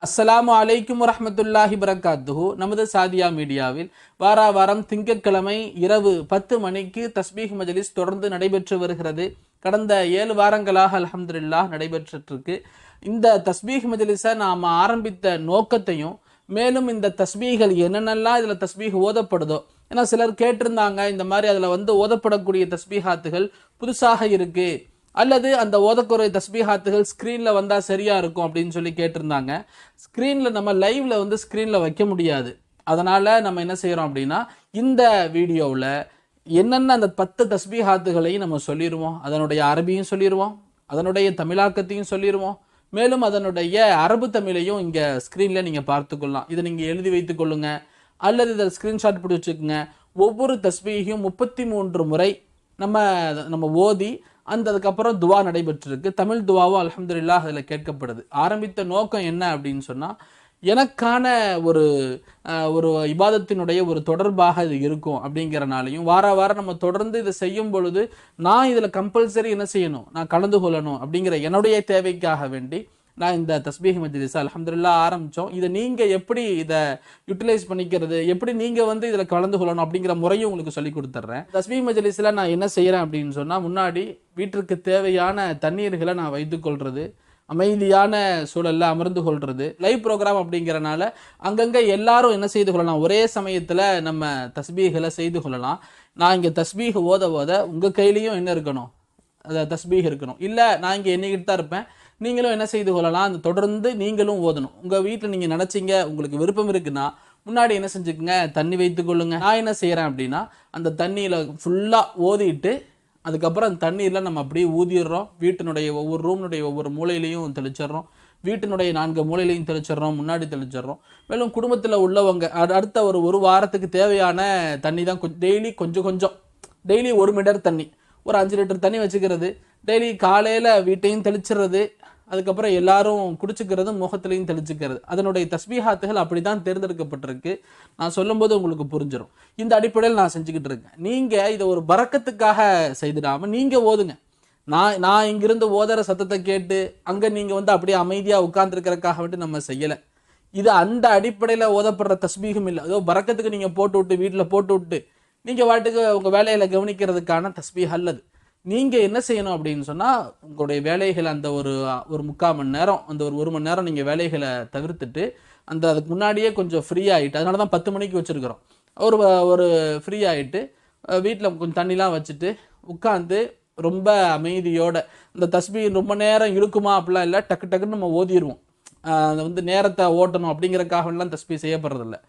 அஸ்ஸலாமு அலைக்கும் வரஹ்மத்துல்லாஹி வரகாத்துஹு. நமது சாதியா மீடியாவில் வாரம் திங்கட்கிழமை இரவு 10 மணிக்கு தஸ்பீஹ் மஜ்லிஸ் தொடர்ந்து நடைபெற்று வருகிறது. கடந்த 7 வாரங்களாக அல்ஹம்துலில்லாஹ் நடைபெற்றிருக்கு. இந்த தஸ்பீஹ் மஜ்லிஸை நாம் ஆரம்பித்த நோக்கத்தையும், மேலும் இந்த தஸ்பீகள் என்னென்னலாம் இதில் தஸ்பீஹ் ஓதப்படுதோ, ஏன்னா சிலர் கேட்டிருந்தாங்க, இந்த மாதிரி அதில் ஓதப்படக்கூடிய தஸ்பீஹாத்துகள் புதுசாக இருக்கு, அல்லது அந்த ஓதக்குறை தஸ்பீஹாத்துகள் ஸ்க்ரீனில் வந்தால் சரியாக இருக்கும் அப்படின்னு சொல்லி கேட்டிருந்தாங்க. ஸ்க்ரீனில் நம்ம லைவில் ஸ்க்ரீனில் வைக்க முடியாது. அதனால் நம்ம என்ன செய்கிறோம் அப்படின்னா, இந்த வீடியோவில் என்னென்ன அந்த 10 தஸ்பீஹாத்துகளையும் நம்ம சொல்லிடுவோம். அதனுடைய அரபியும் சொல்லிடுவோம், அதனுடைய தமிழாக்கத்தையும் சொல்லிடுவோம், மேலும் அதனுடைய அரபு தமிழையும் இங்கே ஸ்க்ரீனில் நீங்கள் பார்த்துக்கொள்ளலாம். இதை நீங்கள் எழுதி வைத்து கொள்ளுங்க, அல்லது இதை ஸ்க்ரீன்ஷாட் பிடிச்சி வச்சுக்கோங்க. ஒவ்வொரு தஸ்பீஹையும் 33 முறை நம்ம ஓதி அதுக்கப்புறம் துவா நடைபெற்றிருக்கு. தமிழ் துவாவும் அல்ஹம்துலில்லாஹ் அதில் கேட்கப்படுது. ஆரம்பித்த நோக்கம் என்ன அப்படின்னு சொன்னால், எனக்கான ஒரு இபாதத்தினுடைய ஒரு தொடர்பாக இது இருக்கும் அப்படிங்கிறனாலையும், வாரம் நம்ம தொடர்ந்து இதை செய்யும் பொழுது நான் இதில் கம்பல்சரி என்ன செய்யணும், நான் கலந்து கொள்ளணும் அப்படிங்கிற என்னுடைய தேவைக்காக வேண்டி நான் இந்த தஸ்பீஹ் மஜ்லிஸ் அல்ஹம்துலில்லாஹ் ஆரம்பித்தோம். இதை நீங்கள் எப்படி இதை யூட்டிலைஸ் பண்ணிக்கிறது, எப்படி நீங்கள் இதில் கலந்து கொள்ளணும் அப்படிங்கிற முறையும் உங்களுக்கு சொல்லி கொடுத்துட்றேன். தஸ்பீஹ் மஜ்லிஸில் நான் என்ன செய்கிறேன் அப்படின்னு சொன்னால், முன்னாடி வீட்டிற்கு தேவையான தண்ணீர்களை நான் வைத்துக்கொள்வது, அமைதியான சூழலில் அமர்ந்து கொள்வது. லைவ் ப்ரோக்ராம் அப்படிங்கிறனால அங்கங்கே எல்லாரும் என்ன செய்து கொள்ளலாம், ஒரே சமயத்தில் நம்ம தஸ்பீகளை செய்து கொள்ளலாம். நான் இங்கே தஸ்பீஹ் ஓத உங்கள் கையிலையும் என்ன இருக்கணும், அதை தஸ்பீஹ் இருக்கணும். இல்லை நான் இங்கே எண்ணிக்கிட்டு தான் இருப்பேன், நீங்களும் என்ன செய்து கொள்ளலாம், அந்த தொடர்ந்து நீங்களும் ஓதணும். உங்கள் வீட்டில் நீங்கள் நினச்சிங்க, உங்களுக்கு விருப்பம் இருக்குன்னா முன்னாடி என்ன செஞ்சுக்கோங்க, தண்ணி வைத்து கொள்ளுங்க. நான் என்ன செய்கிறேன் அப்படின்னா, அந்த தண்ணியில் ஃபுல்லாக ஓதிட்டு அதுக்கப்புறம் அந்த தண்ணீரில் நம்ம அப்படியே ஊதிடுறோம். வீட்டினுடைய ஒவ்வொரு ரூமினுடைய ஒவ்வொரு மூலையிலையும் தெளிச்சிட்றோம், வீட்டினுடைய 4 மூலையிலையும் தெளிச்சிட்றோம், முன்னாடி தெளிச்சிட்றோம். மேலும் குடும்பத்தில் உள்ளவங்க அடுத்த ஒரு வாரத்துக்கு தேவையான தண்ணி தான் டெய்லி கொஞ்சம் டெய்லி 1 மீட்டர் தண்ணி, ஒரு 5 லிட்டர் தண்ணி வச்சுக்கிறது. டெய்லி காலையில் வீட்டையும் தெளிச்சிடுறது, அதுக்கப்புறம் எல்லாரும் குடிச்சுக்கிறது, முகத்திலையும் தெளிச்சுக்கிறது. அதனுடைய தஸ்பீஹாத்துகள் அப்படி தான் தேர்ந்தெடுக்கப்பட்டிருக்கு. நான் சொல்லும்போது உங்களுக்கு புரிஞ்சிடும். இந்த அடிப்படையில் நான் செஞ்சுக்கிட்டு இருக்கேன். நீங்கள் இதை ஒரு பரக்கத்துக்காக செய்துடாமல் நீங்கள் ஓதுங்க. நான் இங்கிருந்து ஓதுற சத்தத்தை கேட்டு அங்கே நீங்கள் அப்படியே அமைதியாக உட்கார்ந்துருக்கிறதுக்காக வேண்டி நம்ம செய்யலை. இது அந்த அடிப்படையில் ஓதப்படுற தஸ்பீகம் இல்லை. அதோ பரக்கத்துக்கு நீங்கள் போட்டு விட்டு வீட்டில் போட்டு விட்டு நீங்கள் வாட்டுக்கு உங்கள் வேலையில் கவனிக்கிறதுக்கான தஸ்பீஹ் அல்லது. நீங்கள் என்ன செய்யணும் அப்படின்னு சொன்னால், உங்களுடைய வேலைகளை அந்த ஒரு 3/4 மணி நேரம், அந்த ஒரு 1 மணி நேரம் நீங்கள் வேலைகளை தவிர்த்துட்டு அதுக்கு முன்னாடியே கொஞ்சம் ஃப்ரீ ஆகிட்டு, அதனால தான் 10 மணிக்கு வச்சுருக்கிறோம். ஒரு ஃப்ரீ ஆகிட்டு வீட்டில் கொஞ்சம் தண்ணிலாம் வச்சுட்டு உட்காந்து ரொம்ப அமைதியோட இந்த தஸ்பீஹ் ரொம்ப நேரம் இருக்குமா அப்படிலாம் இல்லை, டக்குன்னு நம்ம ஓதிடுவோம். நேரத்தை ஓட்டணும் அப்படிங்கிறதுக்காகலாம் தஸ்பீஹ் செய்யப்படுறதில்ல.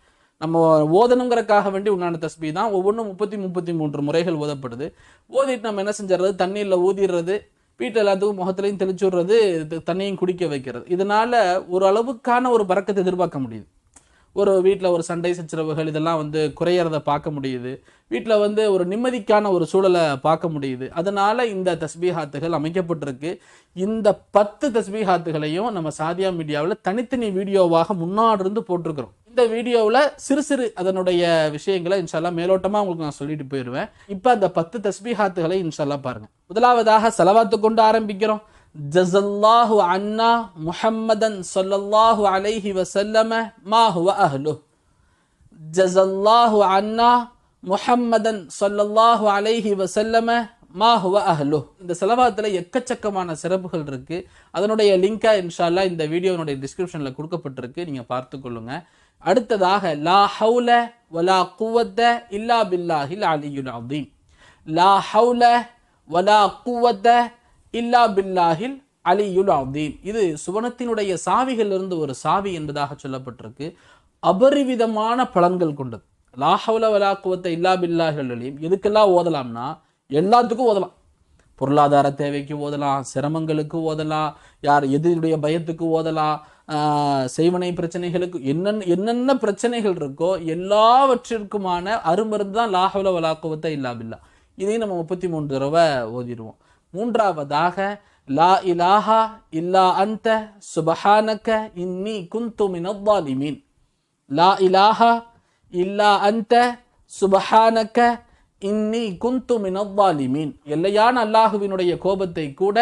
நம்ம ஓதணுங்கிறக்காக வேண்டி உண்டான தஸ்பீஹ் தான். ஒவ்வொன்றும் 33 முறைகள் ஓதப்படுது. ஓதிட்டு நம்ம என்ன செஞ்சிடறது, தண்ணீரில் ஊதிடுறது, வீட்டில் எல்லாத்துக்கும் முகத்திலையும் தெளிச்சு விடுறது, தண்ணியும் குடிக்க வைக்கிறது. இதனால ஒரு அளவுக்கான ஒரு பரக்கத்தை எதிர்பார்க்க முடியுது. ஒரு வீட்டில் ஒரு சண்டை சச்சரவுகள் இதெல்லாம் குறையறத பார்க்க முடியுது. வீட்டில் ஒரு நிம்மதிக்கான ஒரு சூழலை பார்க்க முடியுது. அதனால இந்த தஸ்பீஹாத்துகள் அமைக்கப்பட்டிருக்கு. இந்த 10 தஸ்பீஹாத்துகளையும் நம்ம சாதியா மீடியாவில் தனித்தனி வீடியோவாக முன்னாடி இருந்து போட்டிருக்கிறோம். இந்த வீடியோவில் சிறு அதனுடைய விஷயங்களை இன்ஷால்லா மேலோட்டமாக உங்களுக்கு நான் சொல்லிட்டு போயிடுவேன். இப்போ அந்த 10 தஸ்பீஹாத்துகளை இன்ஷால்லா பாருங்கள். முதலாவதாக ஸலவாத்து கொண்டு ஆரம்பிக்கிறோம். ஜஸல்லாஹு அன்னா முஹம்மதன் ஸல்லல்லாஹு அலைஹி வஸல்லம மா ஹுவ அஹ்லுஹ். ஜஸல்லாஹு அன்னா முஹம்மதன் ஸல்லல்லாஹு அலைஹி வஸல்லம மா ஹுவ அஹ்லுஹ். இந்த ஸலவாத்தில் எக்கச்சக்கமான சிறப்புகள் இருக்குது. அதனுடைய லிங்கை இன்ஷா அல்லாஹ் இந்த வீடியோனுடைய டிஸ்கிரிப்ஷனில் கொடுக்கப்பட்டிருக்கு, நீங்கள் பார்த்துக்கொள்ளுங்க. அடுத்ததாக லா ஹவுல வலா குவத்த இல்லா பில்லாஹில் அலியுல் அஸீம். லா ஹவுல வலா குவத்த இல்லா பில்லாஹில் அலியுல் அஸீம். இது சுவனத்தினுடைய சாவிகளிலிருந்து ஒரு சாவி என்பதாக சொல்லப்பட்டிருக்கு. அபரிவிதமான பலன்கள் கொண்டது. லா ஹவுல வலா குவத்த இல்லா பில்லாஹில் அலீம். எதுக்கெல்லாம் ஓதலாம்னா எல்லாத்துக்கும் ஓதலாம். பொருளாதார தேவைக்கு ஓதலாம், சிரமங்களுக்கு ஓதலாம், எதிரியுடைய பயத்துக்கு ஓதலாம், செய்வனை பிரச்சனைகளுக்கு என்னென்ன பிரச்சனைகள் இருக்கோ எல்லாவற்றிற்குமான அருமருந்து தான் லா ஹவுல வலா குவத்த இல்லா பில்லா. இதையும் நம்ம 33 தடவை ஓதிடுவோம். மூன்றாவதாக லா இலாஹா இல்லா அன்த சுபஹானக இன்னி குந்து மினல் ஸாலிமீன். லா இலாஹா இல்லா அன்த சுபஹானக இன்னி குந்து மினல் ஸாலிமீன். எல்லையான அல்லாஹுவினுடைய கோபத்தை கூட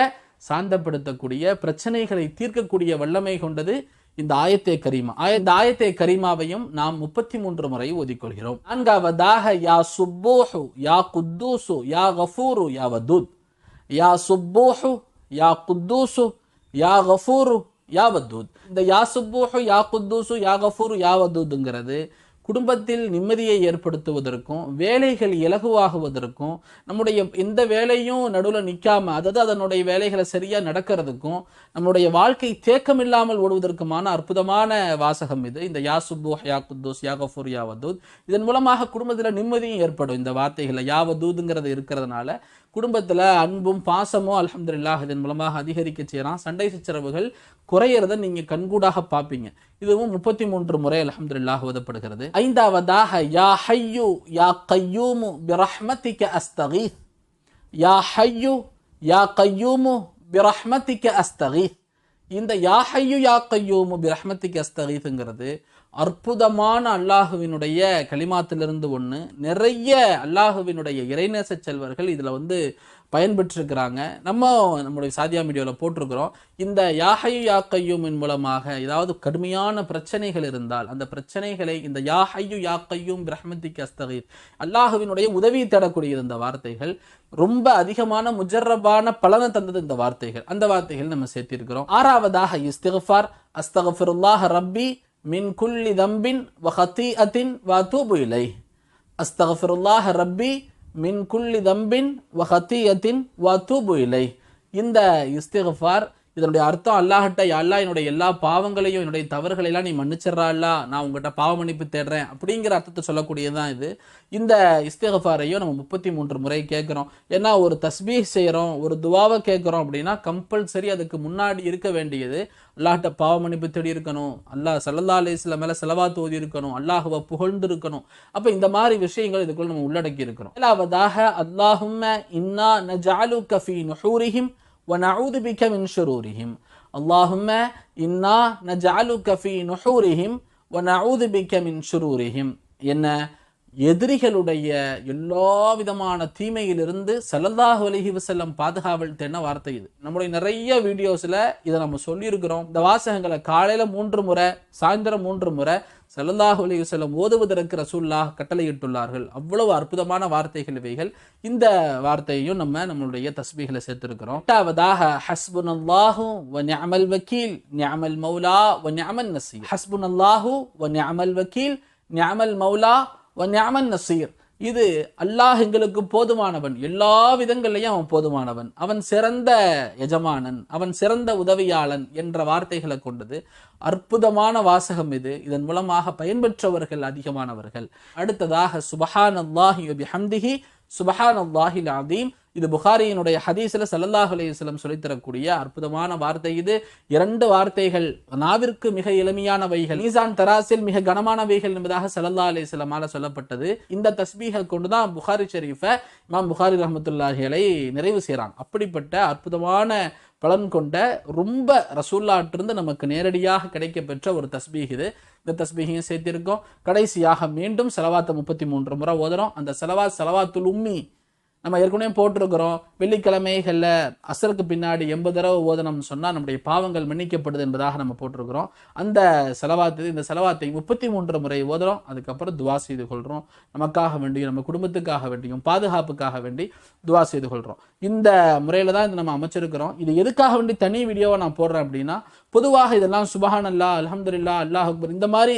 சாந்தப்படுத்தக்கூடிய, பிரச்சனைகளை தீர்க்கக்கூடிய வல்லமை கொண்டது இந்த ஆயத்தே கரீமா. இந்த ஆயத்தே கரீமாவையும் நாம் 33 முறை ஓதிக்கொள்கிறோம். நான்காவதாக யா சுப்பூஹு யா குத்தூசு யா கஃபூரு யா வதூத். யா சுப்பூஹு யா குத்தூசு யா கஃபூரு யா வதூத். இந்த யா சுப்பூஹு யா குத்தூசு யா கஃபூரு யா வதூத்ங்கிறது குடும்பத்தில் நிம்மதியை ஏற்படுத்துவதற்கும் வேலைகள் இலகுவாகுவதற்கும் நம்முடைய எந்த வேலையும் நடுவில் நிற்காம, அதாவது அதனுடைய வேலைகளை சரியா நடக்கிறதுக்கும் நம்முடைய வாழ்க்கை தேக்கமில்லாமல் ஓடுவதற்குமான அற்புதமான வாசகம் இது. இந்த யா சுப்பூஹ் யா குத்தூஸ் யா கஃபூர் யா வதூத். இதன் மூலமாக குடும்பத்தில் நிம்மதியும் ஏற்படும். இந்த வார்த்தைகளை யா வதூதுங்கிறது இருக்கிறதுனால குடும்பத்தில் அன்பும் பாசமும் அல்ஹம்துலில்லாஹ் இதன் மூலமாக அதிகரிக்க செய்யலாம். சண்டை சச்சரவுகள் குறையிறத நீங்க கண்கூடாக பார்ப்பீங்க. இதுவும் 33 முறை அல்ஹம்துலில்லாஹ் ஓதப்படுகிறது. ஐந்தாவதாக யா ஹய்யு யா கய்யூமு பிரஹ்மதிக அஸ்தகீத். யா ஹய்யு யா கய்யூமு பிரஹ்மதிக அஸ்தகீத். இந்த யா ஹய்யு யா கய்யூமு பிரஹ்மதிக அஸ்தகீத்ங்கிறது அற்புதமான அல்லாஹுவினுடைய கலிமாத்திலிருந்து ஒன்று. நிறைய அல்லாஹுவினுடைய இறைநேச செல்வர்கள் இதில் பயன்பெற்றிருக்கிறாங்க. நம்முடைய சாதியா மீடியாவில் போட்டிருக்கிறோம். இந்த யா ஹய்யு யா கய்யூமின் மூலமாக ஏதாவது கடுமையான பிரச்சனைகள் இருந்தால் அந்த பிரச்சனைகளை இந்த யா ஹய்யு யா கய்யூம் பிரஹ்மதிக அஸ்தகீத் அல்லாஹுவினுடைய உதவி தேடக்கூடிய இந்த வார்த்தைகள் ரொம்ப அதிகமான முஜர்ரபான பலனை தந்தது இந்த வார்த்தைகள். அந்த வார்த்தைகள் நம்ம சேர்த்திருக்கிறோம். ஆறாவதாக இஸ்திக்ஃபார். அஸ்தக்ஃபிருல்லாஹ் ரப்பி மின் குல்லி தம்பின் வ ஹதீஅத்தின் வ அதூபு இலைஹ். அஸ்தக்ஃபிருல்லாஹ் ரப்பி மின் குல்லி தம்பின் வ ஹதீஅத்தின் வ அதூபு இலைஹ். இந்த இஸ்திக்ஃபார் இதனுடைய அர்த்தம் அல்லாஹ்கிட்ட, யா அல்லாஹ் என்னுடைய எல்லா பாவங்களையும் என்னுடைய தவறுகளையெல்லாம் நீ மன்னிச்சிடறா அல்லாஹ், நான் உங்கள்கிட்ட பாவ மன்னிப்பு தேடுறேன் அப்படிங்கிற அர்த்தத்தை சொல்லக்கூடியதுதான் இது. இந்த இஸ்திக்ஃபாரையும் நம்ம 33 முறை கேட்குறோம். ஏன்னா ஒரு தஸ்பீஹ் செய்கிறோம், ஒரு துவாவை கேட்குறோம் அப்படின்னா கம்பல்சரி அதுக்கு முன்னாடி இருக்க வேண்டியது அல்லாஹ்கிட்ட பாவ மன்னிப்பு தேடி இருக்கணும், அல்லாஹ் ஸல்லல்லாஹு அலைஹி வஸல்லம் மேலே ஸலவாத் ஓதி இருக்கணும், அல்லாஹ்வை புகழ்ந்து இருக்கணும். அப்போ இந்த மாதிரி விஷயங்கள் இதுக்குள்ள நம்ம உள்ளடக்கி இருக்கிறோம். ஏழாவதாக அல்லாஹும்ம இன்னா நஜஅலுக ஃபீ நுஹூரிஹிம் وَنَعُوذُ بِكَ مِنْ شُرُورِهِمْ. اللهم إنا نجعلك في نحورهم ونعوذ بك من شرورهم. என்ன எதிரிகளுடைய எல்லா விதமான தீமையிலிருந்து ஸல்லல்லாஹு அலைஹி வஸல்லம் பாதுகாவல் தேடின வார்த்தை இது. நம்முடைய நிறைய வீடியோஸ்ல இதை நம்ம சொல்லியிருக்கிறோம். இந்த வாசகங்களை காலையில 3 முறை சாயந்தரம் 3 முறை ஸல்லல்லாஹு அலைஹி வஸல்லம் ஓதுவதற்கு ரசூலுல்லாஹ் கட்டளையிட்டுள்ளார்கள். அவ்வளவு அற்புதமான வார்த்தைகள் இவைகள். இந்த வார்த்தையையும் நம்மளுடைய தஸ்பீஹ்ல சேர்த்திருக்கிறோம். எட்டாவதாக ஹஸ்புனல்லாஹு வ நிஅமல் வக்கீல் நிஅமல் மௌலா வ நிஅமன் நஸீர். ஹஸ்புனல்லாஹு வ நிஅமல் வக்கீல் நிஅமல் மௌலா வ நிஅமன் நஸீர். இது அல்லாஹ் எங்களுக்கு போதுமானவன், எல்லா விதங்களையும் அவன் போதுமானவன், அவன் சிறந்த எஜமானன், அவன் சிறந்த உதவியாளன் என்ற வார்த்தைகளை கொண்டது அற்புதமான வாசகம் இது. இதன் மூலமாக பயன்பெற்றவர்கள் அதிகமானவர்கள். அடுத்ததாக சுபஹானல்லாஹி வ பிஹம்திஹி சுபஹானல்லாஹில் அதீம். இது புகாரியினுடைய ஹதீஸ்ல ஸல்லல்லாஹு அலைஹி வஸல்லம் சொல்லித்தரக்கூடிய அற்புதமான வார்த்தை இது. 2 வார்த்தைகள் நாவிற்கு மிக எளிமையானவைகள், மீசான் தராசில் மிக கனமானவைகள் என்பதாக ஸல்லல்லாஹு அலைஹி வஸல்லமால சொல்லப்பட்டது. இந்த தஸ்பீஹை கொண்டுதான் புகாரி ஷரீஃபை இமாம் புகாரி ரஹ்மத்துல்லாஹி அலைஹி நிறைவு செய்றாங்க. அப்படிப்பட்ட அற்புதமான பலன் கொண்ட ரொம்ப ரசூலுல்லாஹ்விலிருந்து நமக்கு நேரடியாக கிடைக்க பெற்ற ஒரு தஸ்பீஹ் இது. இந்த தஸ்பீஹையும் சேர்த்திருக்கோம். கடைசியாக மீண்டும் ஸலவாத்தை 33 முறை ஓதுறோம். அந்த ஸலவாத்துல் உம்மி நம்ம ஏற்கனவே போட்டிருக்கிறோம். வெள்ளிக்கிழமைகளில் அசருக்கு பின்னாடி 80 தடவை ஓதனம்னு சொன்னால் நம்முடைய பாவங்கள் மன்னிக்கப்படுது என்பதாக நம்ம போட்டிருக்கிறோம். அந்த இந்த செலவாத்தை 33 முறை ஓதுறோம். அதுக்கப்புறம் துவா செய்து கொள்கிறோம். நமக்காக வேண்டியும் நம்ம குடும்பத்துக்காக வேண்டியும் பாதுகாப்புக்காக வேண்டி துவா செய்து கொள்கிறோம். இந்த முறையில் தான் இது நம்ம அமைச்சிருக்கிறோம். இது எதுக்காக வேண்டி தனி வீடியோவை நான் போடுறேன் அப்படின்னா, பொதுவாக இதெல்லாம் சுபஹானல்லாஹ் அல்ஹம்துலில்லாஹ் அல்லாஹ் அக்பர் இந்த மாதிரி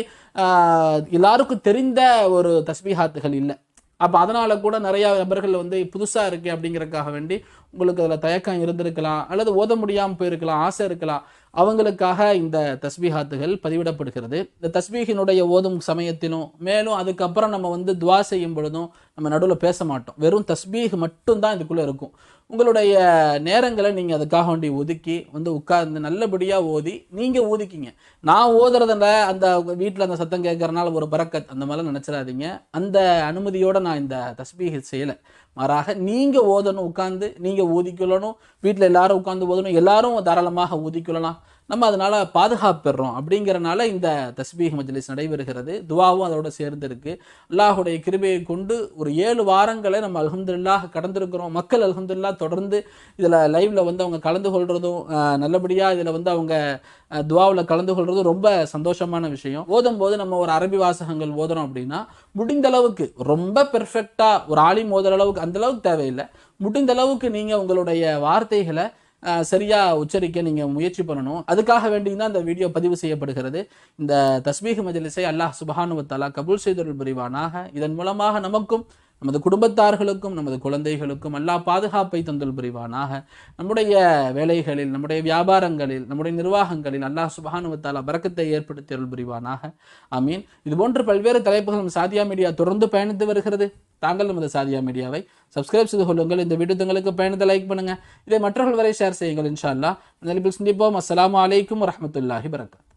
எல்லாருக்கும் தெரிந்த ஒரு தஸ்பீஹாத்துகள் இல்லை. அப்போ அதனால கூட நிறைய நபர்கள் புதுசா இருக்கு அப்படிங்கறதுக்காக வேண்டி உங்களுக்கு அதுல தயக்கம் இருந்திருக்கலாம், அல்லது ஓத முடியாமல் போயிருக்கலாம், ஆசை இருக்கலாம். அவங்களுக்காக இந்த தஸ்பீஹாத்துகள் பதிவிடப்படுகிறது. இந்த தஸ்பீஹினுடைய ஓதும் சமயத்திலும் மேலும் அதுக்கப்புறம் நம்ம துவா செய்யும் பொழுதும் நம்ம நடுவில் பேச மாட்டோம். வெறும் தஸ்பீஹ் மட்டும்தான் இதுக்குள்ள இருக்கும். உங்களுடைய நேரங்களை நீங்க அதுக்காக வேண்டி ஒதுக்கி உட்கார்ந்து நல்லபடியா ஓதி நீங்க ஊதிக்கிங்க. நான் ஓதுறதுல அந்த வீட்டில் அந்த சத்தம் கேட்கறதுனால ஒரு பரக்கத் அந்த மாதிரிலாம் நினைச்சிடாதீங்க. அந்த அனுமதியோட நான் இந்த தஸ்பீஹ் செய்யலை. மாறாக நீங்க ஓதணும், உட்கார்ந்து நீங்க ஊதிக்கொள்ளணும். வீட்டில் எல்லாரும் உட்கார்ந்து ஓதணும், எல்லாரும் தாராளமாக ஊதிக்கொள்ளலாம். நம்ம அதனால பாதுகாப்பு பெறுறோம். அப்படிங்கிறனால இந்த தஸ்பீஹ் மஜ்லிஸ் நடைபெறுகிறது. துவாவும் அதோட சேர்ந்து இருக்கு. அல்லாஹுடைய கிருபையை கொண்டு ஒரு 7 வாரங்களை நம்ம அல்ஹம்துலில்லாஹ் கடந்திருக்கிறோம். மக்கள் அல்ஹம்துலில்லாஹ் தொடர்ந்து இதுல லைவ்ல வந்து அவங்க கலந்து கொள்றதும் நல்லபடியா இதுல வந்து அவங்க துவாவில் கலந்து கொள்றதும் ரொம்ப சந்தோஷமான விஷயம். ஓதும் போது நம்ம ஒரு அரபி வாசகங்கள் ஓதுறோம் அப்படின்னா முடிந்த அளவுக்கு ரொம்ப பெர்ஃபெக்டா ஒரு ஆலிம் ஓதுற அளவுக்கு அந்த அளவுக்கு தேவையில்லை. முடிந்த அளவுக்கு நீங்க உங்களுடைய வார்த்தைகளை சரியா உச்சரிக்க நீங்க முயற்சி பண்ணணும். அதுக்காக வேண்டி தான் இந்த வீடியோ பதிவு செய்யப்படுகிறது. இந்த தஸ்பீஹ் மஜ்லிஸை அல்லாஹ் சுப்ஹானஹு வ தஆலா கபூல் செய்தருள் புரிவானாக. இதன் மூலமாக நமக்கும் நமது குடும்பத்தார்களுக்கும் நமது குழந்தைகளுக்கும் அல்லாஹ் பாதுகாப்பை தந்தல் புரிவானாக. நம்முடைய வேலைகளில், நம்முடைய வியாபாரங்களில், நம்முடைய நிர்வாகங்களில் அல்லாஹ் சுப்ஹானஹு வ தஆலா பரக்கத்தை ஏற்படுத்தி அருள் புரிவானாக. ஆமீன். இதுபோன்ற பல்வேறு தலைப்புகள் நம்ம சாதியா மீடியா தொடர்ந்து பயணித்து வருகிறது. தாங்கள் நமது சாதியா மீடியாவை சப்ஸ்கிரைப் செய்து கொள்ளுங்கள். இந்த வீடியோ தங்களுக்கு பயணத்தை லைக் பண்ணுங்க. இதை மற்றவர்கள் வரை ஷேர் செய்யுங்கள். இன்ஷா அல்லாஹ் சந்திப்போம். அஸ்ஸலாமு அலைக்கும் வரஹ்மத்துல்லாஹி வபரகாத்துஹு.